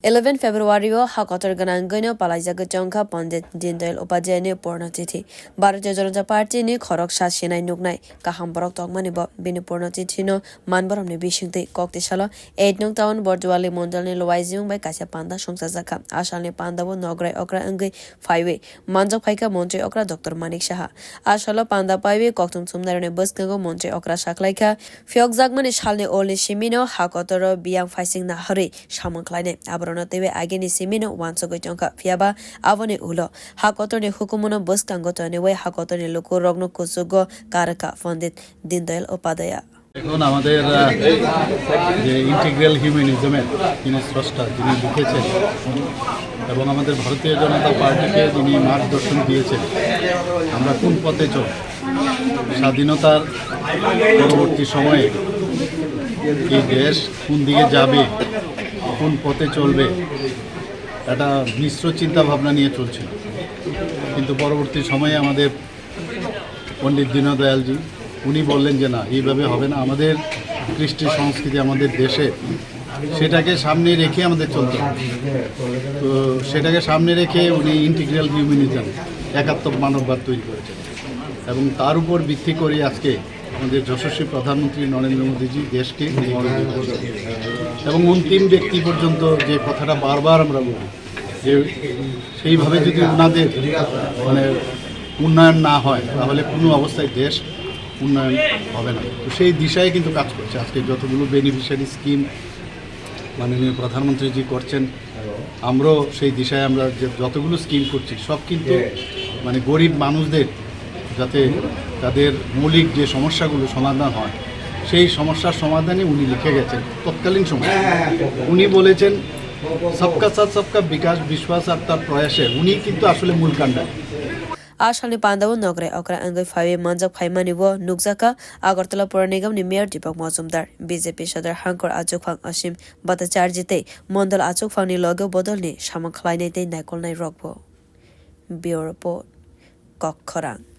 11 February hakotor gwnagwi palai jago thangkha Pandit Dindoyal upadhay ni purna tithi Bharatiya Janata Party ni khorok sasinai nuknai kaham borok tongmani bo bini purna tithi no borom ni bising kokti salo 8 nung town borduwali mondal ni luajimung bai kaisa panda songsa jakha asal ni pandao nograi okra angwi phaiwe manjak phaika montri okra Dr.Manik saha asalo panda paiwe koktum chumnai ni boskango montri okra saklaika fyok jagmani salni olni simino hakotor biang faising na hori samanklaine Tebe ageni simino wansogoi thangkha fiaba avone ulo hakotor ni hukumuno boskango tone we hakotor ni loko rogno kusugo karaka Pandit Dindoyal upadhay এখন আমাদের যে integral হিউম্যানিজমের যিনি স্রষ্টা যিনি লিখেছেন এবং আমাদের ভারতীয় জনতা পার্টিকে যিনি মার্গদর্শন দিয়েছেন আমরা কোন পথে চল স্বাধীনতার পরবর্তী সময়ে এই দেশ কোন দিকে যাবে কোন পথে চলবে একটা মিশ্র চিন্তা ভাবনা নিয়ে চলছিল কিন্তু পরবর্তী সময়ে আমাদের পণ্ডিত দীনদয়ালজি উনি বললেন যে না এইভাবে হবে না আমাদের কৃষ্টি সংস্কৃতি আমাদের দেশে সেটাকে সামনে রেখে আমাদের চলতে হবে তো সেটাকে সামনে রেখে উনি ইন্টিগ্রাল হিউম্যানিজম একাত্মক মানববাদ তৈরি করেছেন এবং তার উপর ভিত্তি করে আজকে আমাদের যশস্বী প্রধানমন্ত্রী নরেন্দ্র মোদীজি দেশকে এবং অন্তিম ব্যক্তি পর্যন্ত যে কথাটা বারবার আমরা বলি যে সেইভাবে যদি ওনাদের উন্নয়ন না হয় তাহলে কোনো অবস্থায় দেশ উন্নয়ন হবে না তো সেই দিশায় কিন্তু কাজ করছে আজকে যতগুলো বেনিফিশিয়ারি স্কিম মাননীয় প্রধানমন্ত্রীজি করছেন আমরাও সেই দিশায় আমরা যে যতগুলো স্কিম করছি সব কিন্তু গরিব মানুষদের যাতে তাদের মৌলিক যে সমস্যাগুলো সমাধান হয় সেই সমস্যার সমাধানে উনি লিখে গেছেন তৎকালীন সময় উনি বলেছেন সবকা সাথ সবকা বিকাশ বিশ্বাস আর তার প্রয়াসে উনি কিন্তু আসলে মূল কাণ্ডা Asal pandao nograi okra angwi phaiwe manjak phaimani bo nukjakha Agartala Pura Nigam ni Mayor Deepak Majumdar BJP Sadar Hankor Achukphang Asim Bhattacharya mondal Achukphang ni logo bodol ni samanklainai tei naikolnai rokbo Bureau Report Kokti